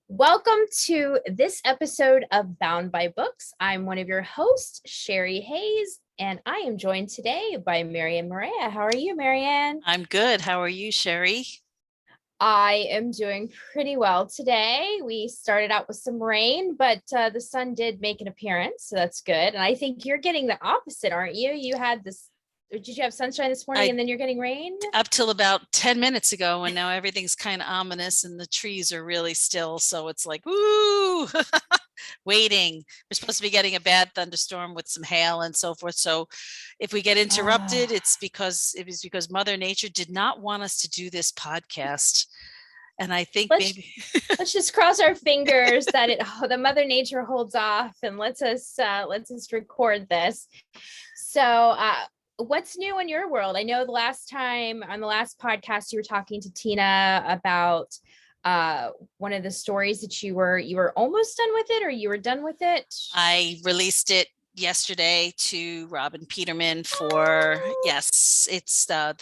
Welcome to this episode of Bound by Books. I'm one of your hosts, Sherri Hayes, and I am joined today by Sherri and Marianne. How are you, Marianne? I'm good. How are you, Sherri? I am doing pretty well today. We started out with some rain, but the sun did make an appearance, so that's good. And I think you're getting the opposite, aren't you? You had this, did you have sunshine this morning and then you're getting rain? Up till about 10 minutes ago, and now everything's kind of ominous and the trees are really still. So it's like, ooh, waiting. We're supposed to be getting a bad thunderstorm with some hail and so forth. So if we get interrupted, it was because Mother Nature did not want us to do this podcast. And I think maybe let's just cross our fingers that the Mother Nature holds off and lets us record this. So what's new in your world? I know the last time on the last podcast you were talking to Tina about one of the stories that you were almost done with it, or you were done with it. I released it yesterday to Robin Peterman for yes, it's the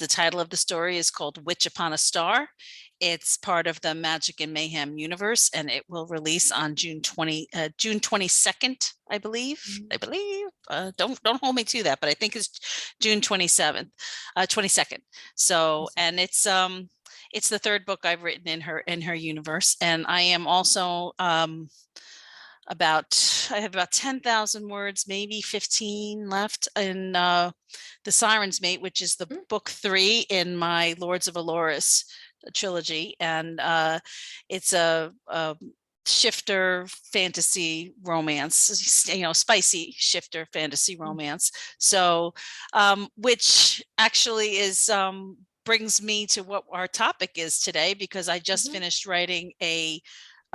title of the story is called Witch Upon a Star. It's part of the Magic and Mayhem universe, and it will release on June 22nd, I believe. Don't hold me to that, but I think it's June 22nd. So, and it's the third book I've written in her universe, and I am also I have about 10,000 words, maybe 15 left in The Siren's Mate, which is the book 3 in my Lords of Aloris trilogy. And it's a shifter fantasy romance, spicy shifter fantasy romance. So, which actually is brings me to what our topic is today, because I just finished writing a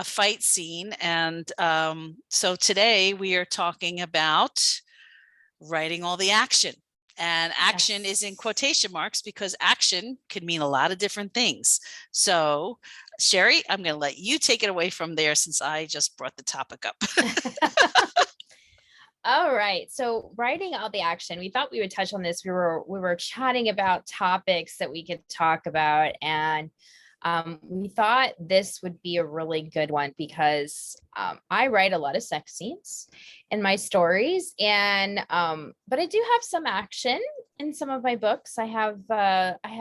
fight scene. And so today we are talking about writing all the action. And action is in quotation marks because action could mean a lot of different things. So, Sherri, I'm going to let you take it away from there since I just brought the topic up. All right. So writing all the action, we thought we would touch on this. We were chatting about topics that we could talk about, and we thought this would be a really good one because I write a lot of sex scenes in my stories, and but I do have some action in some of my books. I have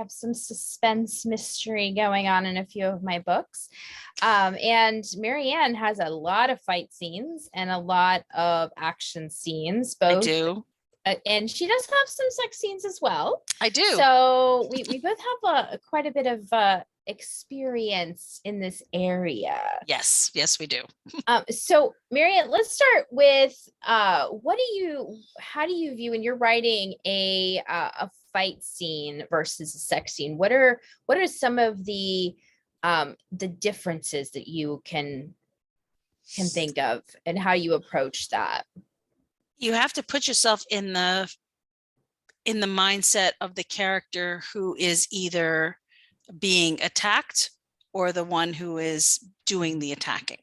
some suspense mystery going on in a few of my books, and Marianne has a lot of fight scenes and a lot of action scenes. Both. I do. And she does have some sex scenes as well. I do. So we both have quite a bit of experience in this area. Yes, we do. So Marianne, let's start with how do you view when you're writing a fight scene versus a sex scene? What are some of the differences that you can think of, and how you approach that? You have to put yourself in the mindset of the character who is either being attacked or the one who is doing the attacking.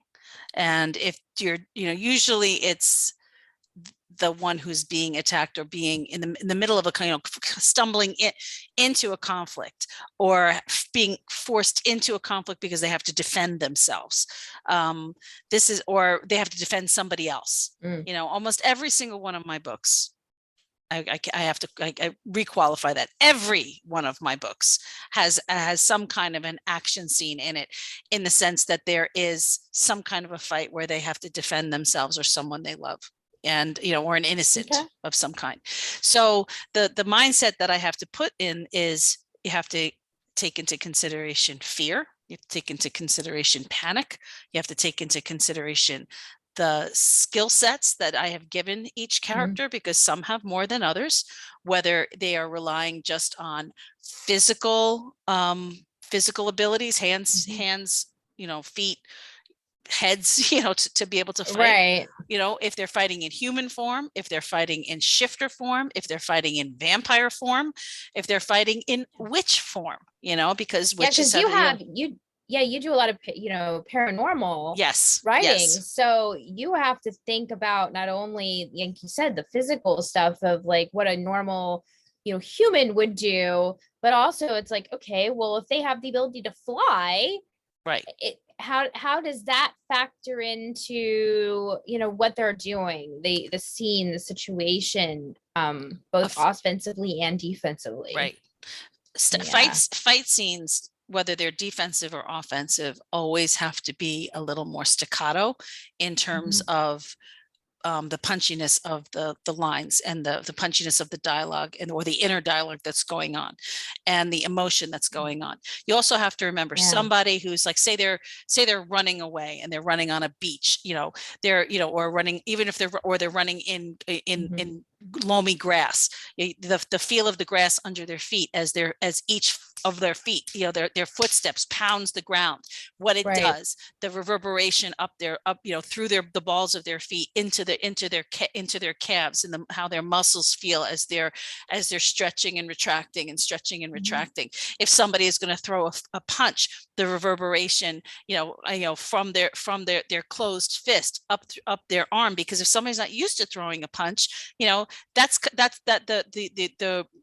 And if you're, usually it's the one who's being attacked or being in the middle of a stumbling into a conflict, or being forced into a conflict because they have to defend themselves. Or they have to defend somebody else. Almost every single one of my books, I have to requalify that. Every one of my books has some kind of an action scene in it, in the sense that there is some kind of a fight where they have to defend themselves or someone they love, and or an innocent of some kind. So the mindset that I have to put in is, you have to take into consideration fear. You have to take into consideration panic. You have to take into consideration the skill sets that I have given each character, because some have more than others, whether they are relying just on physical abilities, hands, feet, heads, to be able to fight. Right. If they're fighting in human form, if they're fighting in shifter form, if they're fighting in vampire form, if they're fighting in witch form, because witches you do a lot of paranormal writing. Yes. So you have to think about not only, like you said, the physical stuff of like what a normal human would do, but also it's like, okay, well, if they have the ability to fly, right, how does that factor into, you know, what they're doing, the scene, the situation, both Of- offensively and defensively? right. Yeah. Fight scenes, whether they're defensive or offensive, always have to be a little more staccato in terms Mhm. of the punchiness of the lines and the punchiness of the dialogue and or the inner dialogue that's going on and the emotion that's going on. You also have to remember Yeah. somebody who's like, say they're running away and they're running on a beach, they're, or running, even if they're running Mhm. in loamy grass, the feel of the grass under their feet as each of their feet, their footsteps pounds the ground, what it Right. does, the reverberation up there, up, through the balls of their feet into their calves, and how their muscles feel as they're stretching and retracting and stretching and Mhm. retracting. If somebody is going to throw a punch, the reverberation, from their closed fist up their arm, because if somebody's not used to throwing a punch, that's that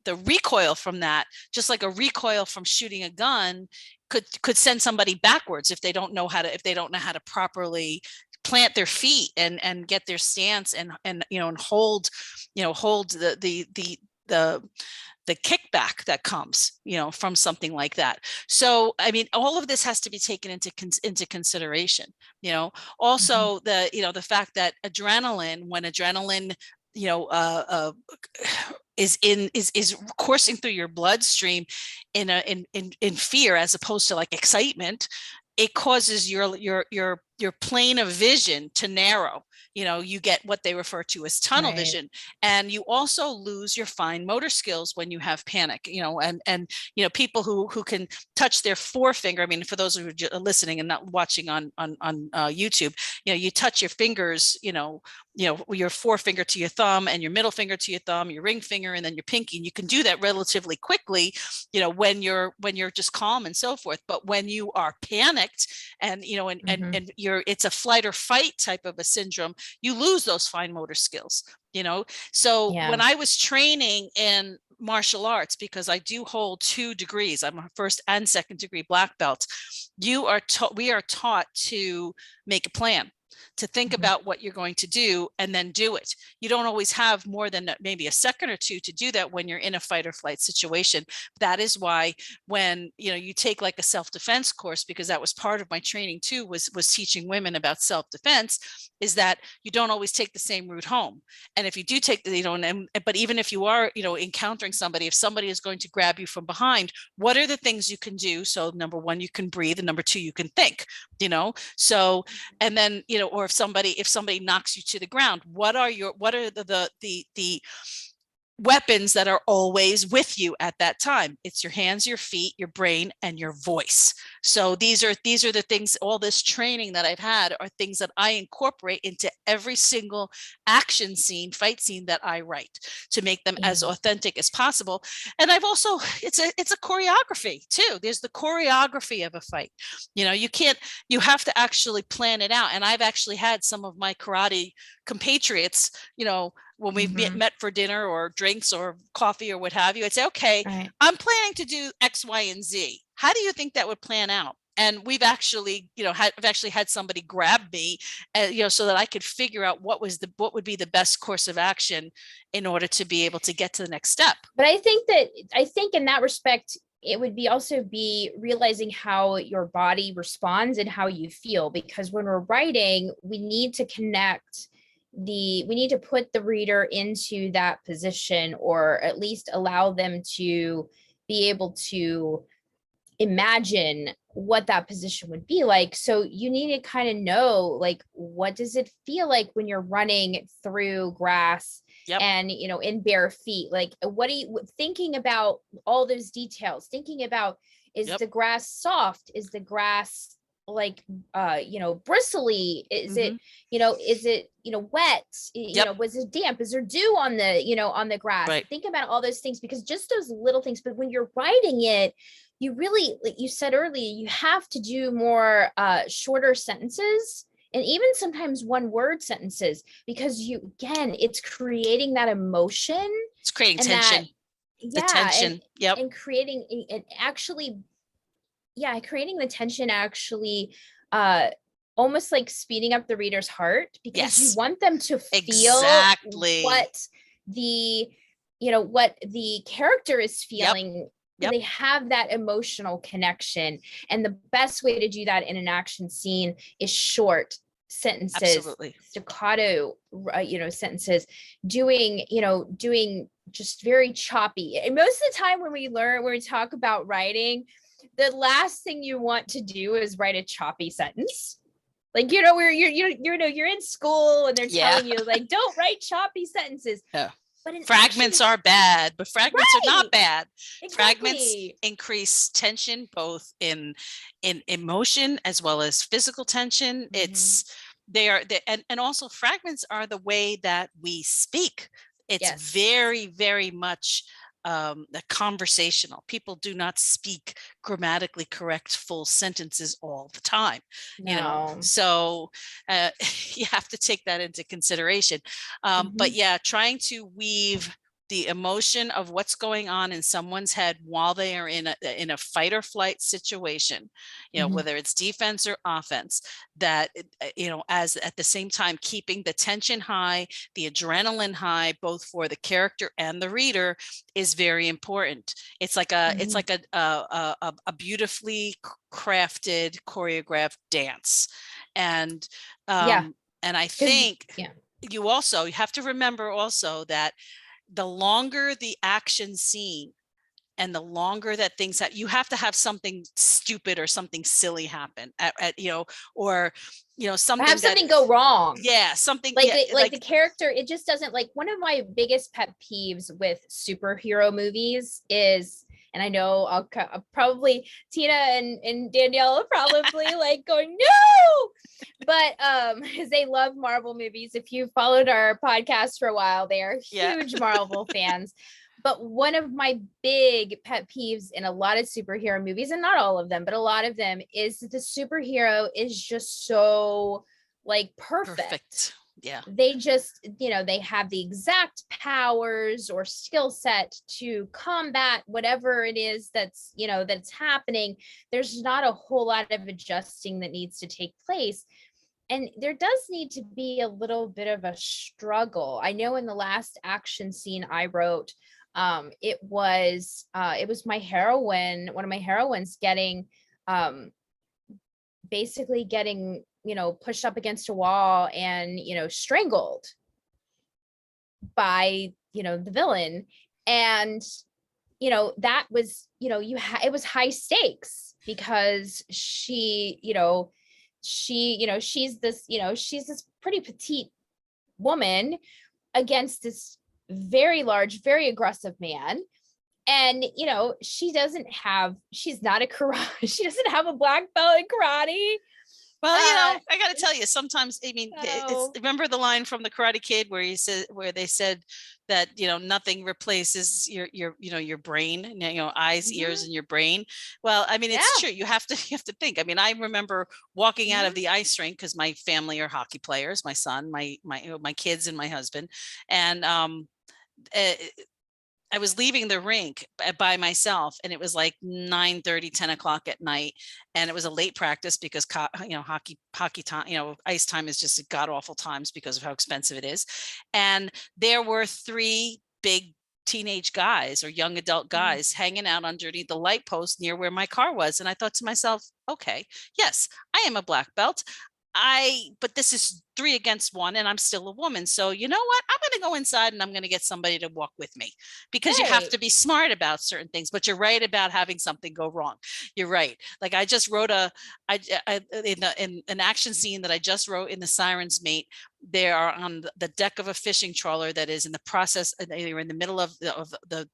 the recoil from that, just like a recoil from shooting a gun, could send somebody backwards if they don't know how to properly plant their feet and get their stance and hold the the kickback that comes from something like that. So I mean, all of this has to be taken into consideration. Mhm. Also, the fact that when adrenaline you know is coursing through your bloodstream in fear, as opposed to like excitement, it causes your plane of vision to narrow. You get what they refer to as tunnel Right. vision, and you also lose your fine motor skills when you have panic. And people who can touch their forefinger, I mean, for those who are listening and not watching on YouTube, you touch your fingers, your forefinger to your thumb and your middle finger to your thumb, your ring finger, and then your pinky. And you can do that relatively quickly, when you're just calm and so forth. But when you are panicked and Mhm. it's a flight or fight type of a syndrome, you lose those fine motor skills. So Yeah. when I was training in martial arts, because I do hold 2 degrees, I'm a first and second degree black belt, we are taught to make a plan, to think Mhm. about what you're going to do and then do it. You don't always have more than maybe a second or two to do that when you're in a fight or flight situation. That is why when you take like a self-defense course, because that was part of my training too, was teaching women about self-defense, is that you don't always take the same route home. And if you do take but even if you are encountering somebody, if somebody is going to grab you from behind, what are the things you can do? So number one, you can breathe, and number two, you can think. So, and then or if somebody knocks you to the ground, what are the weapons that are always with you at that time? It's your hands, your feet, your brain, and your voice. So these are the things. All this training that I've had are things that I incorporate into every single action scene, fight scene that I write, to make them Yeah. as authentic as possible. And I've also, it's a choreography too. There's the choreography of a fight. You have to actually plan it out. And I've actually had some of my karate compatriots, when we've Mhm. met for dinner or drinks or coffee or what have you, I'd say, okay, Right. I'm planning to do X, Y, and Z. How do you think that would plan out? And we've actually, I've actually had somebody grab me, so that I could figure out what would be the best course of action in order to be able to get to the next step. But I think in that respect, it would be also be realizing how your body responds and how you feel, because when we're writing, we need to put the reader into that position, or at least allow them to be able to imagine what that position would be like. So you need to kind of know, like, what does it feel like when you're running through grass Yep. and in bare feet? Like, what are you thinking about? All those details, thinking about, is Yep. the grass soft, is the grass like bristly, Mm-hmm. is it wet, Yep. was it damp, is there dew on the grass? Right. Think about all those things, because just those little things. But when you're writing it, you really, like you said earlier, you have to do more shorter sentences, and even sometimes one word sentences, because it's creating that emotion, It's creating and that, tension. The yeah, tension. Yep. and creating, and actually, yeah, creating the tension actually uh almost like speeding up the reader's heart, because you Yes, want them to feel exactly. what the what the character is Yep, feeling. yep, They have that emotional connection, and the best way to do that in an action scene is short sentences, absolutely. staccato sentences, doing just very choppy. And most of the time when we talk about writing, the last thing you want to do is write a choppy sentence. Like, where you're in school and they're Yeah. telling you, like, don't write choppy sentences. Yeah. But in action, Fragments are bad, but fragments are not right, bad. Fragments exactly. increase tension both in emotion as well as physical tension. Mm-hmm. And also fragments are the way that we speak. It's Yes. very, very much conversational. People do not speak grammatically correct full sentences all the time, No. so you have to take that into consideration. But Mm-hmm. yeah, trying to weave the emotion of what's going on in someone's head while they are in a fight or flight situation, Mm-hmm. whether it's defense or offense, that as at the same time keeping the tension high, the adrenaline high, both for the character and the reader, is very important. It's like Mm-hmm. a beautifully crafted, choreographed dance. And Yeah, and I because think yeah. you have to remember also that the longer the action scene and the longer that things that you have to have something stupid or something silly happen or Have something that, something go wrong. yeah, something, Like yeah, the like, character, it just doesn't, like, one of my biggest pet peeves with superhero movies is, and I know I'll probably Tina and Danielle are probably like going no, but because they love Marvel movies. If you followed our podcast for a while, they are yeah, huge Marvel fans. But one of my big pet peeves in a lot of superhero movies, and not all of them, but a lot of them, is that the superhero is just so, like, perfect. perfect, yeah, They just, they have the exact powers or skill set to combat whatever it is that's happening. There's not a whole lot of adjusting that needs to take place. And there does need to be a little bit of a struggle. I know in the last action scene I wrote, it was my heroine, one of my heroines, getting um basically getting pushed up against a wall and strangled by the villain. And that was, it was high stakes, because she's this pretty petite woman against this very large, very aggressive man. And she's not a karate, she doesn't have a black belt in karate. well, uh I got to tell you, sometimes, I mean, it's, so remember the line from the Karate Kid where they said that nothing replaces your brain, eyes, ears, mhm, and your brain. Well, I mean, it's yeah, true. You have to you have to think. I mean, I remember walking out of mhm, the ice rink because my family are hockey players, my son, my kids, and my husband. And uh, I was leaving the rink by myself, and it was like 9:30, 10 o'clock at night. And it was a late practice because, hockey time, ice time is just god awful times because of how expensive it is. And there were three big teenage guys or young adult mhm. guys hanging out underneath the light post near where my car was. And I thought to myself, okay, yes, I am a black belt. But this is 3 against 1 and I'm still a woman. So you know what? I'm going to go inside and I'm going to get somebody to walk with me, because you have Right. to be smart about certain things. But you're right about having something go wrong. You're right. Like I just wrote in an action scene that I just wrote in the Sirens Mate. They are on the deck of a fishing trawler that is in the process. They are in the middle of the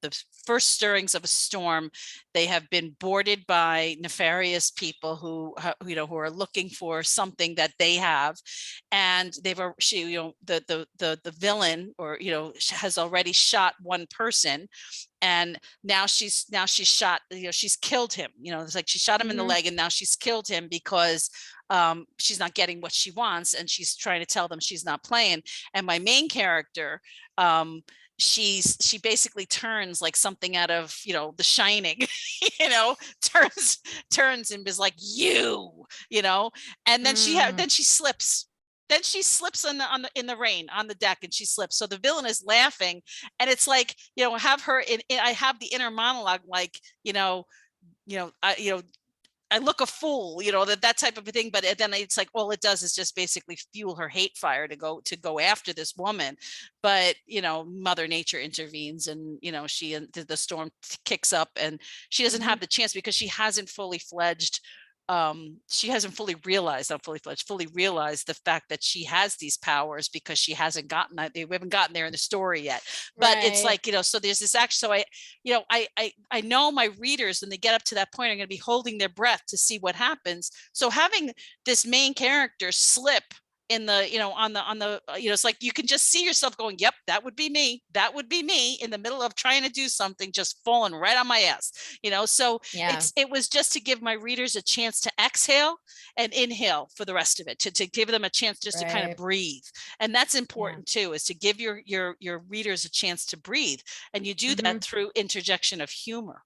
first stirrings of a storm. They have been boarded by nefarious people who are looking for something that they have, and the villain, or has already shot one person, and now she's shot, she's killed him. It's like she shot him in the Mhm. leg, and now she's killed him because she's not getting what she wants, and she's trying to tell them she's not playing. And my main character, um she basically turns like something out of, The Shining, turns and is like, and then Mm, she slips. Then she slips in the rain on the deck, and she slips. So the villain is laughing, and it's like, have her I have the inner monologue, like, I look a fool, that type of a thing. But then it's like, all it does is just basically fuel her hate fire to go after this woman. But, Mother Nature intervenes, and, the storm kicks up, and she doesn't mhm. have the chance because she hasn't fully fledged. She hasn't fully realized, not fully fledged, fully realized the fact that she has these powers, because she hasn't gotten that. We haven't gotten there in the story yet. But it's Right. like, so there's this action. So I know my readers, when they get up to that point, are going to be holding their breath to see what happens. So having this main character slip in the, on the, it's like, you can just see yourself going, yep, that would be me. That would be me in the middle of trying to do something, just falling right on my ass, so Yeah. it was just to give my readers a chance to exhale and inhale for the rest of it, to give them a chance just to kind of Right. breathe. And that's Yeah. important too, is to give your readers a chance to breathe. And you do that Mhm. through interjection of humor.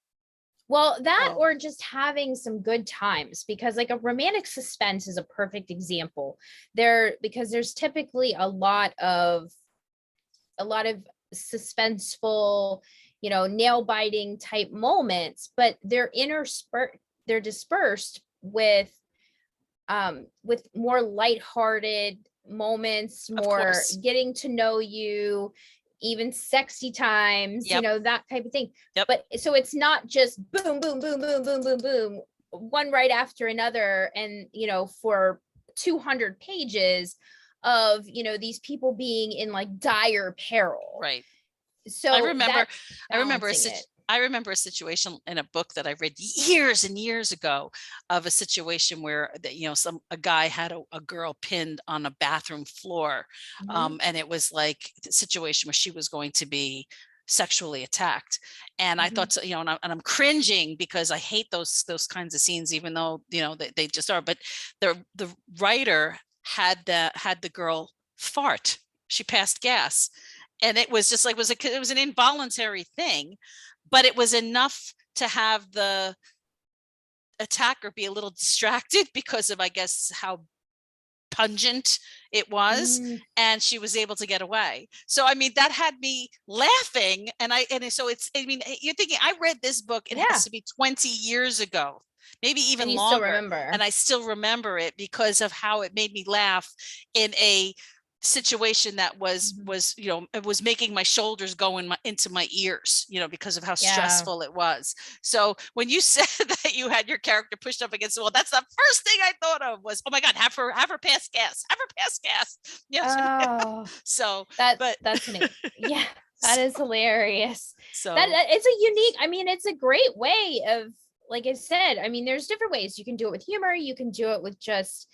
Well, that Oh, or just having some good times, because like a romantic suspense is a perfect example. Because there's typically a lot of suspenseful, nail biting type moments, but they're dispersed with more lighthearted moments, of more course. getting to know you, even sexy times, Yep. that type of thing. Yep. But so it's not just boom, boom, boom, boom, boom, boom, boom, one right after another. And, for 200 pages of, these people being in like dire peril. Right. I So remember, that's I remember a balancing it. I remember a situation in a book that I read years and years ago, of a situation where a guy had a girl pinned on a bathroom floor, Mhm. and it was like the situation where she was going to be sexually attacked. And I Mhm. thought, and I'm cringing, because I hate those kinds of scenes, even though they just are. But the writer had the girl fart. She passed gas, and it was just like, it was an involuntary thing, but it was enough to have the attacker be a little distracted, because of, I guess, how pungent it was, Mm, and she was able to get away. So I mean, that had me laughing. So it's, I mean, you're thinking, I read this book, it has yeah. to be 20 years ago, maybe even And you still longer, remember. and I still remember it because of how it made me laugh in a situation that Mhm. it was making my shoulders go into my ears, because of how Yeah. stressful it was. So when you said that you had your character pushed up against the wall, that's the first thing I thought of was, oh my God, have her pass gas, have her pass gas. Yes. Oh, So, that but that's an yeah, that so, is hilarious. That, so that it's a unique, I mean, it's a great way of, like I said, I mean, there's different ways. You can do it with humor, you can do it with just,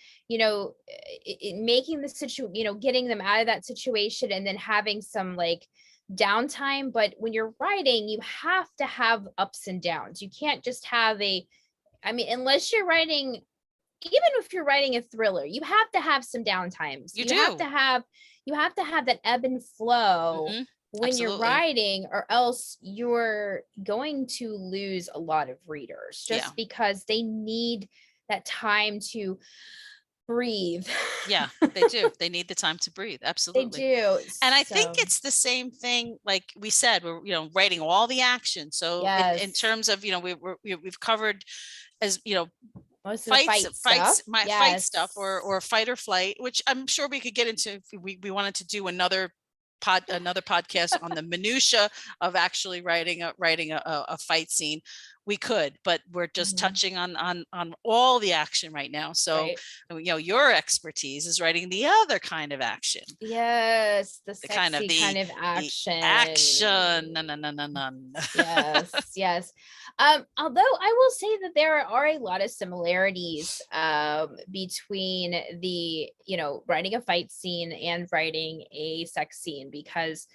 making the situation, getting them out of that situation and then having some like downtime. But when you're writing, you have to have ups and downs. You can't just have I mean, unless you're writing, even if you're writing a thriller, you have to have some downtimes. you You do. have to have that ebb and flow Hmm. when you're Absolutely. writing, or else you're going to lose a lot of readers Yeah. just because they need that time to breathe. Yeah, they do. They need the time to breathe. They Absolutely. do. And I think So, it's the same thing, like we said, we're, writing all the action. So in yes, terms of, we've covered, as most of the fights, fight stuff. my fight stuff, Yes. or fight or flight, which I'm sure we could get into if we wanted to do another podcast on the minutia of actually writing a fight scene. We could, but we're just Mhm. touching on all the action right now. So Right. your expertise is writing the other kind of action, Yes, the the kind of sexy kind of the action. action. No, no, no, no, no. Yes, yes. Although I will say that there are a lot of similarities between the, writing a fight scene and writing a sex scene, because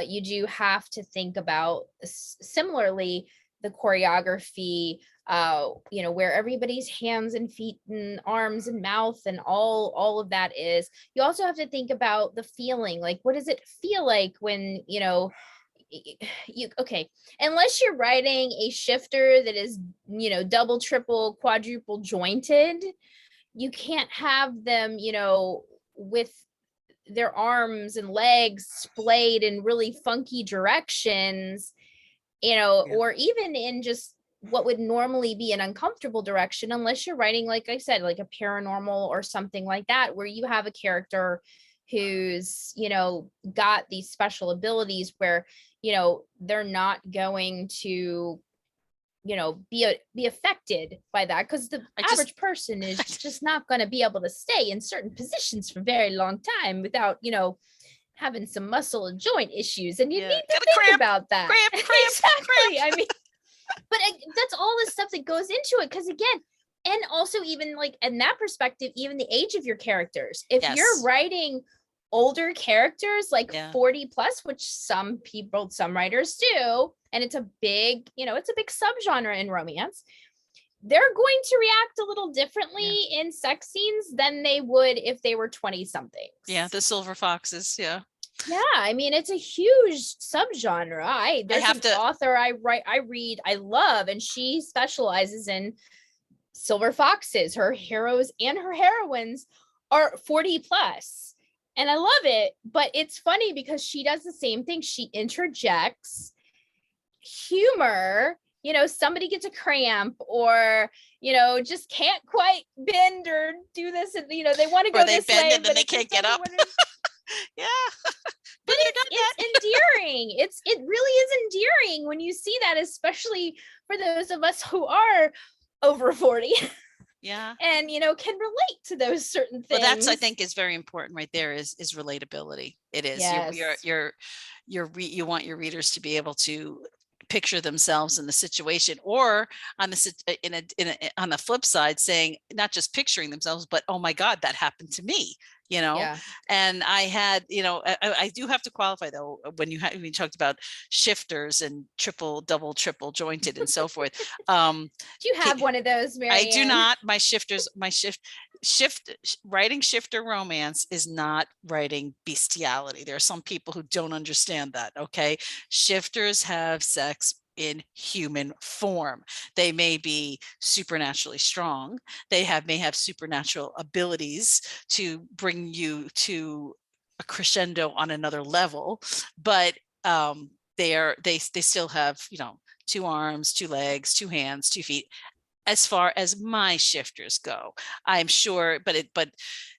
you do have to think about similarly the choreography, where everybody's hands and feet and arms and mouth and all of that is. You also have to think about the feeling, like what does it feel like when, okay, unless you're writing a shifter that is, double, triple, quadruple jointed, you can't have them, with their arms and legs splayed in really funky directions, or even in just what would normally be an uncomfortable direction, unless you're writing, like I said, like a paranormal or something like that, where you have a character who's, got these special abilities where, they're not going to, be affected by that, because the average person is just not going to be able to stay in certain positions for a very long time without, having some muscle and joint issues, and you need to think about that. Exactly. I mean, but that's all the stuff that goes into it, because again, and also even like in that perspective, even the age of your characters, if you're writing older characters like 40 plus, which some writers do, and it's a big subgenre in romance, they're going to react a little differently in sex scenes than they would if they were 20 somethings. Yeah, the silver foxes. Yeah, I mean, it's a huge subgenre. There's an author I read, I love, and she specializes in silver foxes. Her heroes and her heroines are 40 plus. And I love it, but it's funny because she does the same thing. She interjects humor, somebody gets a cramp or, just can't quite bend or do this. And, they want to go this way, and then they can't get up. Yeah. But it's endearing. It really is endearing when you see that, especially for those of us who are over 40. Yeah. And, can relate to those certain things. Well, that's, I think, is very important right there is relatability. It is. Yes. You want your readers to be able to picture themselves in the situation, or on on the flip side, saying, not just picturing themselves, but, oh my God, that happened to me. And I had, I do have to qualify though, when we talked about shifters and double, triple jointed and so forth. Do you have one of those, Marianne? I do not. Writing shifter romance is not writing bestiality. There are some people who don't understand that. Okay. Shifters have sex in human form. They may be supernaturally strong. They may have supernatural abilities to bring you to a crescendo on another level, but they still have, 2 arms, 2 legs, 2 hands, 2 feet. As far as my shifters go, I'm sure, but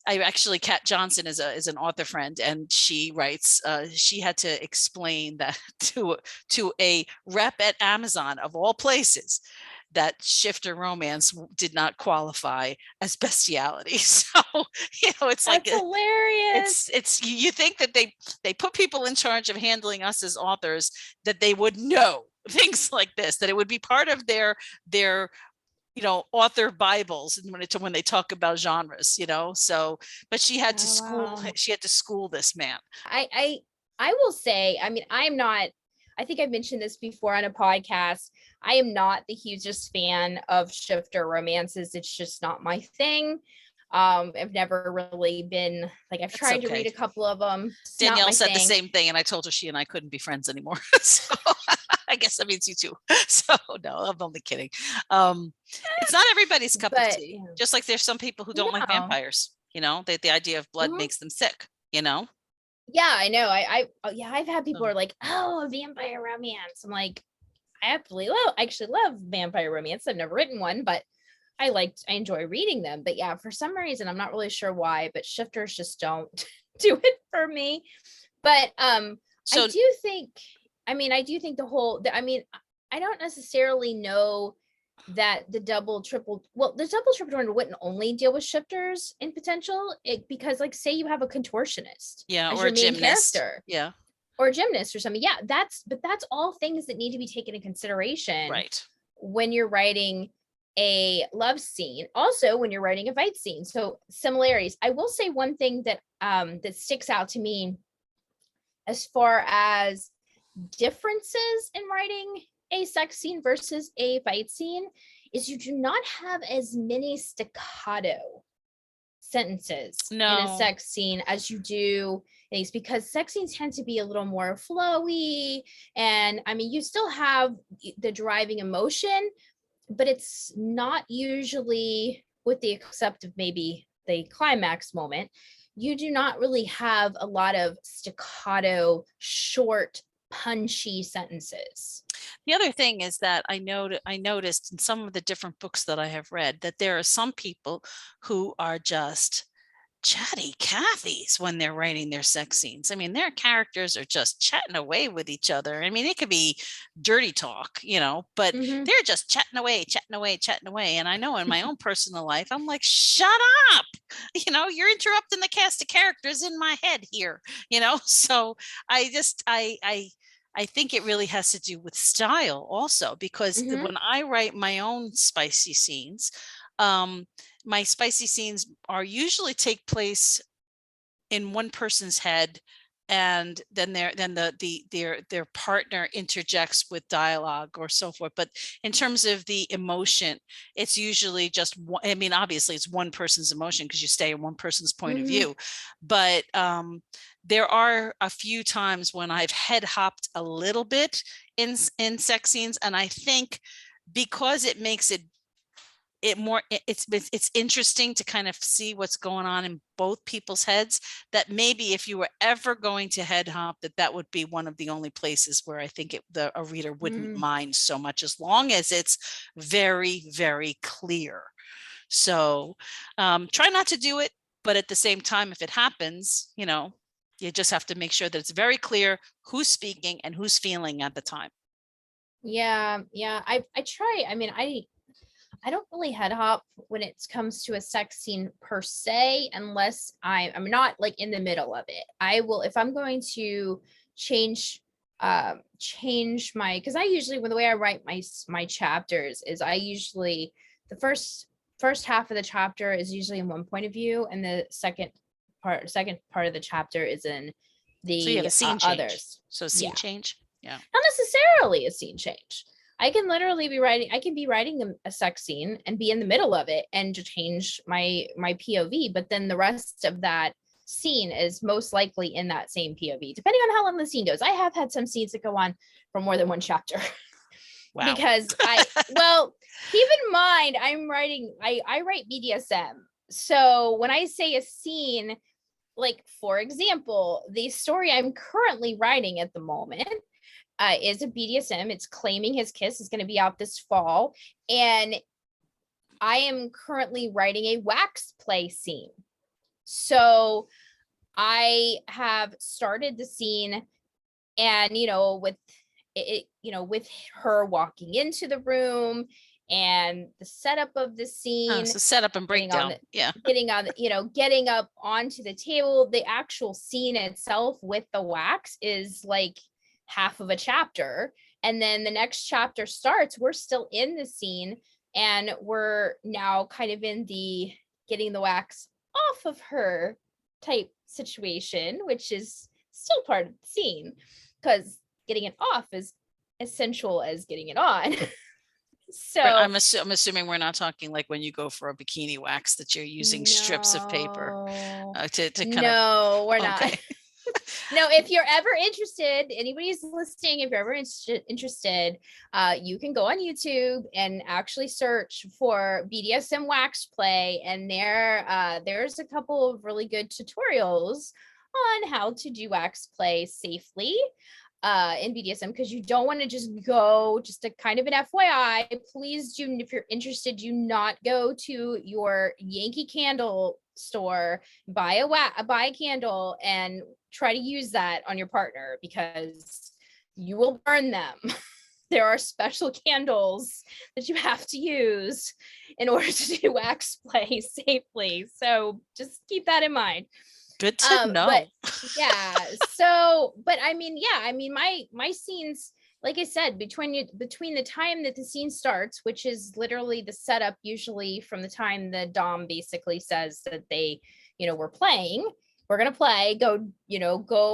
I actually, Kat Johnson is an author friend, and she writes, she had to explain that to a rep at Amazon of all places, that shifter romance did not qualify as bestiality. So, it's like hilarious. It's you think that they put people in charge of handling us as authors, that they would know things like this, that it would be part of their author Bibles, and when they talk about genres, so, but she had to school this man. I will say, I mean, I think I mentioned this before on a podcast. I am not the hugest fan of shifter romances. It's just not my thing. I've never really been like, I've tried to read a couple of them. Danielle said the same thing, and I told her she and I couldn't be friends anymore. So I guess that means you too. So no, I'm only kidding. It's not everybody's cup of tea. Just like there's some people who don't like vampires. The idea of blood makes them sick. Yeah, I know. I've had people who are like, oh, a vampire romance. I'm like, I actually love vampire romance. I've never written one, but I enjoy reading them. But yeah, for some reason, I'm not really sure why, but shifters just don't do it for me. But I do think the whole, I don't necessarily know that the double triple jointed wouldn't only deal with shifters in potential, because like, say you have a contortionist, or a gymnast character, or a gymnast or something. That's all things that need to be taken into consideration, right, when you're writing a love scene, also when you're writing a fight scene. So similarities. I will say one thing that that sticks out to me as far as differences in writing a sex scene versus a fight scene is you do not have as many staccato sentences in a No. sex scene as you do in these, because sex scenes tend to be a little more flowy. And I mean, you still have the driving emotion, but it's not usually, with the except of maybe the climax moment, you do not really have a lot of staccato, short, punchy sentences. The other thing is that I noticed in some of the different books that I have read that there are some people who are just chatty Cathys when they're writing their sex scenes. I mean, their characters are just chatting away with each other. I mean, it could be dirty talk, but Mm-hmm. they're just chatting away, chatting away, chatting away. And I know in my own personal life, I'm like, shut up. You're interrupting the cast of characters in my head here, So I just, I think it really has to do with style also, because Mm-hmm. when I write my own spicy scenes, um, my spicy scenes are usually take place in one person's head, and then their partner interjects with dialogue or so forth. But in terms of the emotion, it's usually just one. I mean, obviously it's one person's emotion because you stay in one person's point of Mm-hmm. view, but there are a few times when I've head hopped a little bit in sex scenes, and I think because it makes it's interesting to kind of see what's going on in both people's heads, that maybe if you were ever going to head hop, that would be one of the only places where I think a reader wouldn't mind so much, as long as it's very, very clear. So try not to do it, but at the same time, if it happens, you just have to make sure that it's very clear who's speaking and who's feeling at the time. Yeah, I try. I mean, I don't really head hop when it comes to a sex scene per se, unless I'm not like in the middle of it. I will, if I'm going to change my, because I usually, when the way I write my chapters is, I usually, the first half of the chapter is usually in one point of view, and the second part of the chapter is in So you have the a scene change. others. So a scene change. Yeah. Not necessarily a scene change. I can literally be writing a sex scene and be in the middle of it and to change my POV, but then the rest of that scene is most likely in that same POV, depending on how long the scene goes. I have had some scenes that go on for more than one chapter. Wow. Because keep in mind, I write BDSM. So when I say a scene, like, for example, the story I'm currently writing at the moment is a BDSM. It's Claiming His Kiss. Is going to be out this fall. And I am currently writing a wax play scene. So I have started the scene, and, with it, with her walking into the room and the setup of the scene. So setup and breakdown. Getting up onto the table. The actual scene itself with the wax is like half of a chapter, and then the next chapter starts. We're still in the scene, and we're now kind of in the getting the wax off of her type situation, which is still part of the scene, because getting it off is essential as getting it on. So I'm assuming we're not talking like when you go for a bikini wax that you're using strips of paper to kind of. No, we're not. No, if you're ever interested, anybody's listening, if you're ever interested, you can go on YouTube and actually search for BDSM wax play, and there's a couple of really good tutorials on how to do wax play safely in BDSM, because you don't want to just go, just a kind of an FYI, please do, if you're interested, do not go to your Yankee Candle store, buy a candle and try to use that on your partner, because you will burn them. There are special candles that you have to use in order to do wax play safely. So just keep that in mind. Good to know. But yeah, so, but I mean, my scenes, like I said, between the time that the scene starts, which is literally the setup, usually from the time the dom basically says that we're gonna play, go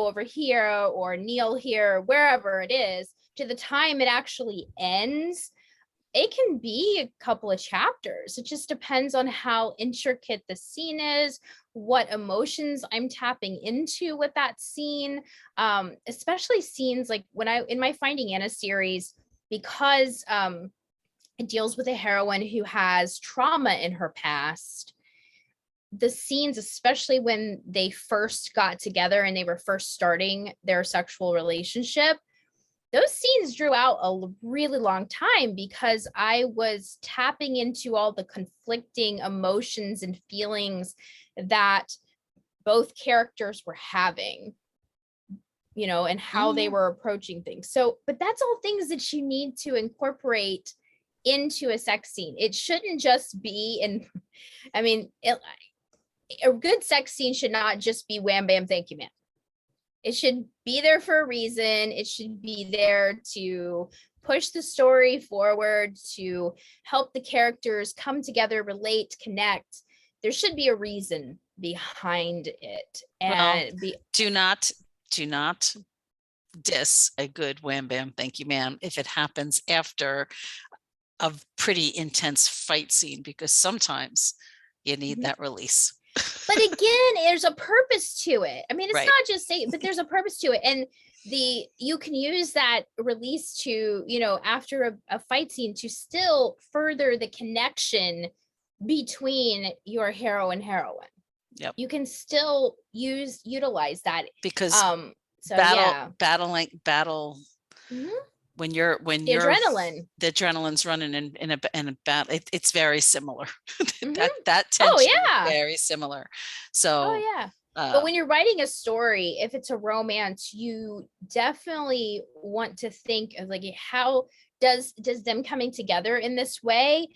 over here or kneel here, wherever it is, to the time it actually ends, it can be a couple of chapters. It just depends on how intricate the scene is, what emotions I'm tapping into with that scene. Especially scenes like when in my Finding Anna series, because it deals with a heroine who has trauma in her past. The scenes, especially when they first got together and they were first starting their sexual relationship, those scenes drew out a really long time because I was tapping into all the conflicting emotions and feelings that both characters were having, and how they were approaching things. So, but that's all things that you need to incorporate into a sex scene. It shouldn't just be a good sex scene should not just be wham, bam, thank you, ma'am. It should be there for a reason. It should be there to push the story forward, to help the characters come together, relate, connect. There should be a reason behind it. And do not diss a good wham bam thank you ma'am if it happens after a pretty intense fight scene, because sometimes you need that release. But again, there's a purpose to it. I mean, it's Right. not just saying, but there's a purpose to it. And you can use that release to, after a fight scene, to still further the connection between your hero and heroine. Yep. You can still utilize that because so battle when you're the adrenaline's running in a battle, it's very similar. that tension is very similar. So but when you're writing a story, if it's a romance, you definitely want to think of like, how does them coming together in this way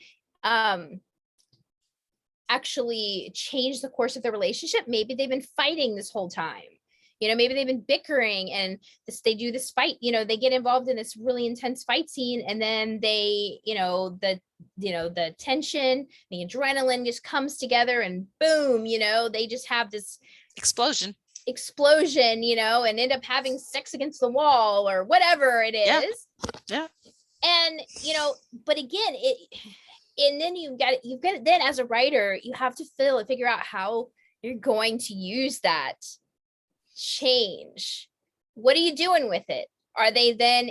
actually change the course of the relationship? Maybe they've been fighting this whole time. Maybe they've been bickering and they do this fight, they get involved in this really intense fight scene. And then they, the tension, the adrenaline just comes together and boom, they just have this explosion, and end up having sex against the wall or whatever it is. Yeah. And, but again, and then you've got it. Then as a writer, you have to figure out how you're going to use that change. What are you doing with it? Are they then,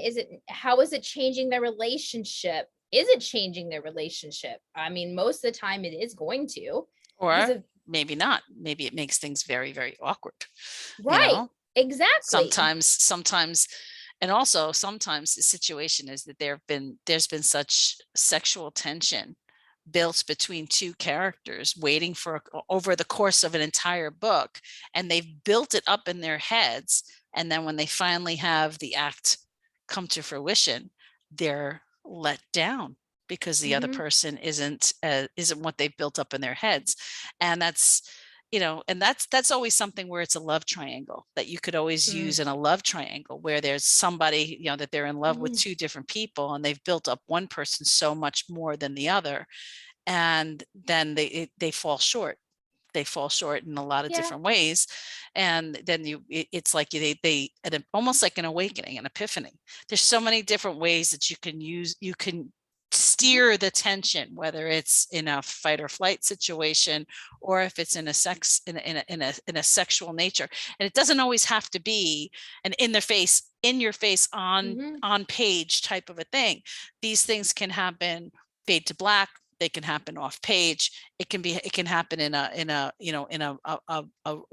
how is it changing their relationship? Is it changing their relationship? I mean, most of the time it is going to. Or maybe not. Maybe it makes things very, very awkward. Right. Exactly. Sometimes, and also sometimes the situation is that there's been such sexual tension built between two characters waiting for over the course of an entire book, and they've built it up in their heads, and then when they finally have the act come to fruition, they're let down because the other person isn't what they've built up in their heads. And that's that's always something where it's a love triangle that you could always use in a love triangle, where there's somebody, that they're in love with two different people and they've built up one person so much more than the other. And then they fall short. They fall short in a lot of different ways. And then it's like they almost like an awakening, an epiphany. There's so many different ways that you can steer the tension, whether it's in a fight or flight situation, or if it's in a sexual nature. And it doesn't always have to be an in your face on page type of a thing. These things can happen fade to black. They can happen off page. It can happen in a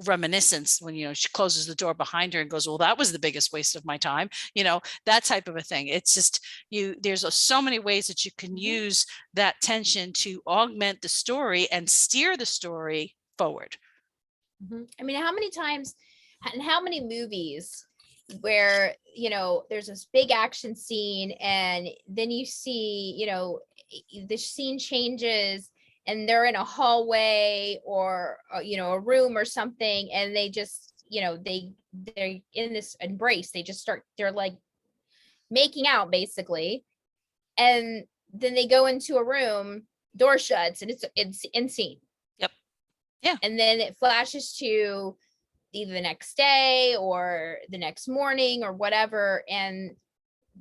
reminiscence when, she closes the door behind her and goes, well, that was the biggest waste of my time, that type of a thing. It's just, there's so many ways that you can use that tension to augment the story and steer the story forward. I mean, how many times and how many movies where, there's this big action scene and then you see, the scene changes and they're in a hallway or a room or something, and they just they're in this embrace. They're like making out basically, and then they go into a room, door shuts, and it's in scene. Yep. Yeah. And then it flashes to either the next day or the next morning or whatever, and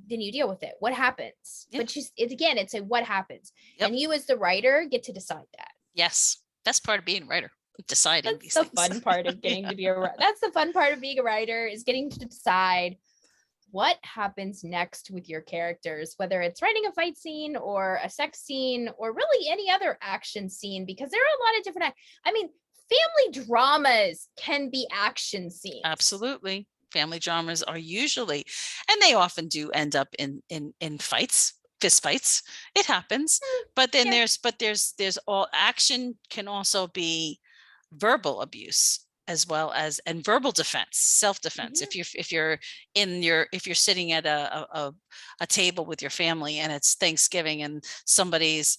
then you deal with it. What happens? Yeah. But just again, it's a what happens. Yep. And you as the writer get to decide that. Yes. That's part of being a writer, deciding That's these the things. fun part of getting to be a that's the fun part of being a writer, is getting to decide what happens next with your characters, whether it's writing a fight scene or a sex scene or really any other action scene, because there are a lot of different, I mean, family dramas can be action scenes. Absolutely. Family dramas are usually, and they often do end up in fights, fist fights. It happens. But then Yeah. there's all action can also be verbal abuse as well as, and verbal defense, self-defense. Mhm. If you're sitting at a table with your family and it's Thanksgiving and somebody's,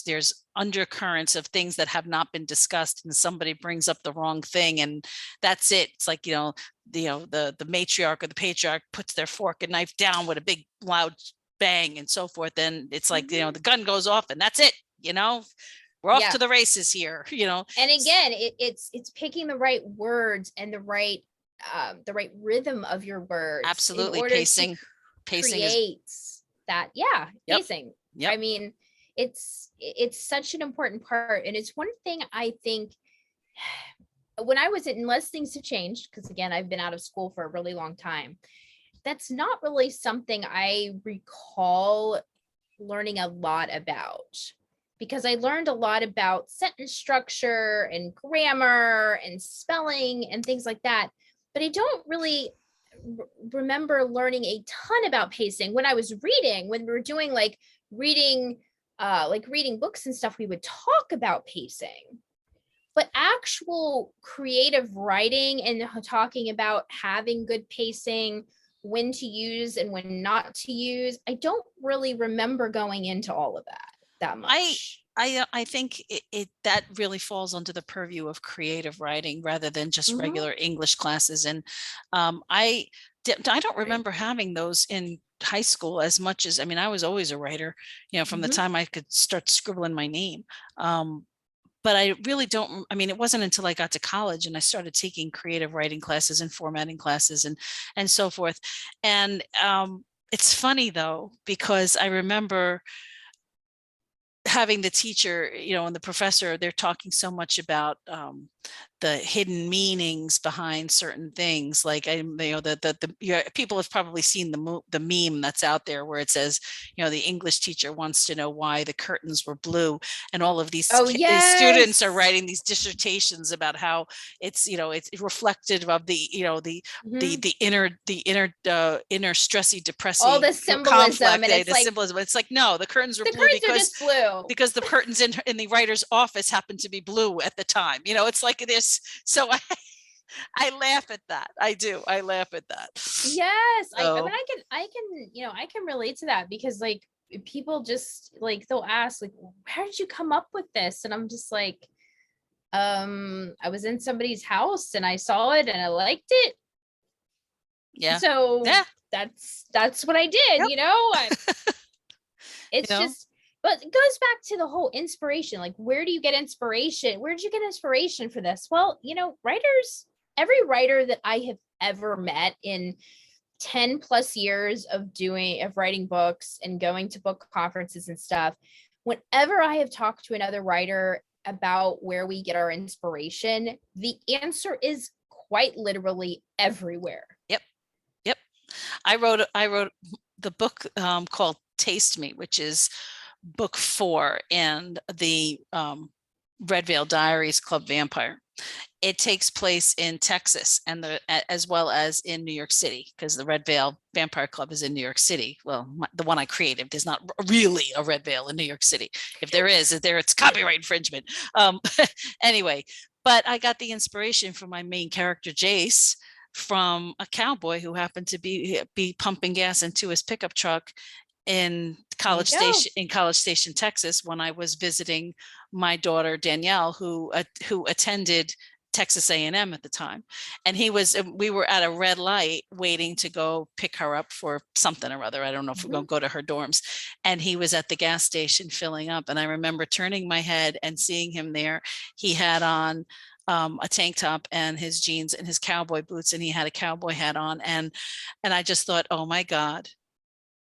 there's undercurrents of things that have not been discussed and somebody brings up the wrong thing, and that's it. It's like, the matriarch or the patriarch puts their fork and knife down with a big loud bang and so forth. Then it's like, Mhm. the gun goes off and that's it. We're off Yeah. to the races here. And again, it's picking the right words and the right rhythm of your words in Absolutely. order Pacing to is, create that. Yeah, Yep. pacing. Yep. I mean, it's such an important part, and it's one thing I think when I was, unless things have changed, because again, I've been out of school for a really long time, that's not really something I recall learning a lot about, because I learned a lot about sentence structure and grammar and spelling and things like that. But I don't really remember learning a ton about pacing when I was reading. When we were doing reading reading books and stuff, we would talk about pacing. But actual creative writing and talking about having good pacing, when to use and when not to use, I don't really remember going into all of that much. I think it that really falls under the purview of creative writing rather than just regular English classes. And I don't remember having those in high school as much as, I was always a writer, from the time I could start scribbling my name. But I really don't, it wasn't until I got to college and I started taking creative writing classes and formatting classes and so forth. And it's funny though, because I remember having the teacher, and the professor, they're talking so much about the hidden meanings behind certain things. Like, people have probably seen the meme that's out there where it says, the English teacher wants to know why the curtains were blue, and all of these students are writing these dissertations about how it's reflective of the inner stressy depressing, all the symbolism, and the symbolism. It's like, no, the curtains were blue because the curtains in the writer's office happened to be blue at the time. It's like this. So I laugh at that. I do. I laugh at that. Yes. So, I can relate to that, because people just they'll ask how did you come up with this? And I'm just like, I was in somebody's house and I saw it and I liked it. Yeah. So yeah. That's what I did, Yep. It's just, but it goes back to the whole inspiration. Like, where do you get inspiration? Where did you get inspiration for this? Well, every writer that I have ever met in 10 plus years of writing books and going to book conferences and stuff, whenever I have talked to another writer about where we get our inspiration, the answer is quite literally everywhere. Yep. Yep. I wrote the book called Taste Me, which is book 4 in the Red Veil Diaries Club Vampire. It takes place in Texas and as well as in New York City, because the Red Veil Vampire Club is in New York City. Well, the one I created, there's not really a Red Veil in New York City. If there is, it's copyright infringement. Anyway, but I got the inspiration for my main character, Jace, from a cowboy who happened to be pumping gas into his pickup truck in College Station, Texas, when I was visiting my daughter Danielle, who attended Texas A&M at the time. And we were at a red light waiting to go pick her up for something or other. I don't know if we're going to go to her dorms. And he was at the gas station filling up. And I remember turning my head and seeing him there. He had on a tank top and his jeans and his cowboy boots, and he had a cowboy hat on. And I just thought, oh my God,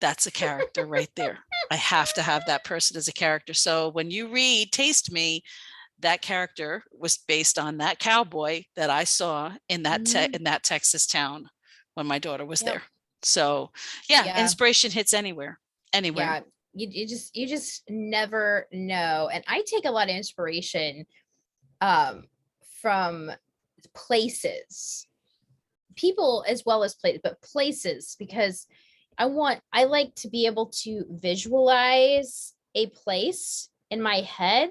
That's a character right there. I have to have that person as a character. So when you read Taste Me, that character was based on that cowboy that I saw in that Mhm. in that Texas town when my daughter was Yep. there. So yeah, Yeah. inspiration hits anywhere, anywhere. Yeah. You just never know. And I take a lot of inspiration from places, people as well as places, but places, because I like to be able to visualize a place in my head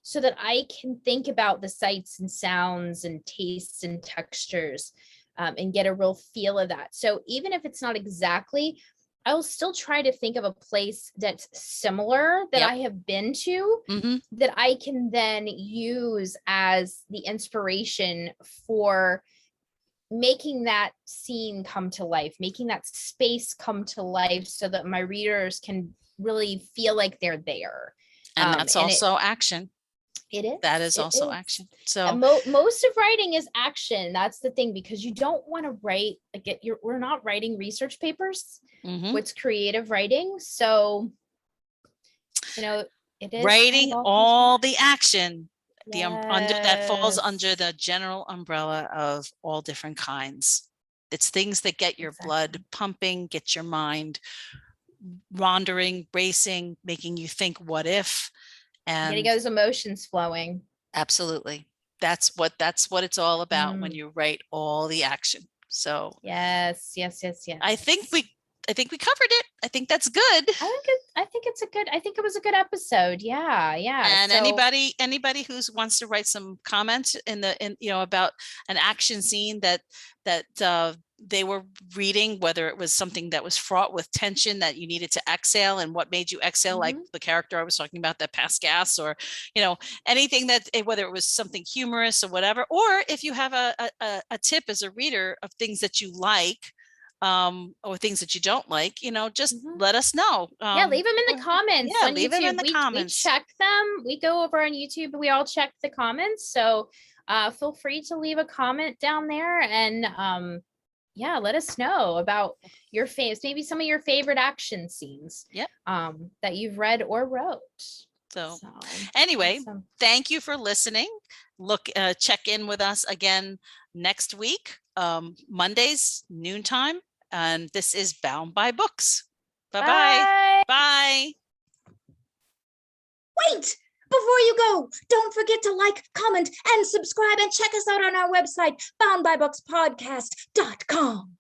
so that I can think about the sights and sounds and tastes and textures, and get a real feel of that. So even if it's not exactly, I will still try to think of a place that's similar that Yep. I have been to, Mhm. that I can then use as the inspiration for making that scene come to life, making that space come to life so that my readers can really feel like they're there. And that's And also action. That is it also is. action. So Most of writing is action. That's the thing, because you don't want to write like we're not writing research papers. mhm. What's creative writing? So, it is kind of Writing all comes all back. the action, the under that falls under Yes. the general umbrella of all different kinds. It's things that get your blood Exactly. pumping, get your mind wandering, racing, making you think what if. Getting And those emotions flowing. absolutely, that's what it's all about when Mm. you write all the action. So Yes, yes, yes, I think yes. we I think we covered it. I think that's good. I think it was a good episode. Yeah, yeah. And So, anybody who's wants to write some comments in about an action scene that they were reading, whether it was something that was fraught with tension that you needed to exhale, and what made you exhale, like mhm, the character I was talking about that passed gas, or anything that whether it was something humorous or whatever, or if you have a tip as a reader of things that you like, or things that you don't like, just mhm. let us know. Yeah, leave them in the comments Yeah, on leave them in YouTube. the We comments. check them. We go over on YouTube. We all check the comments. So, feel free to leave a comment down there, and yeah, let us know about your faves, maybe some of your favorite action scenes Yep. that you've read or wrote. So So anyway, awesome. thank you for listening. Check in with us again next week, Mondays, noontime. And this is Bound by Books. Bye-bye. Bye. Bye. Wait! Before you go, don't forget to like, comment, and subscribe, and check us out on our website, boundbybookspodcast.com.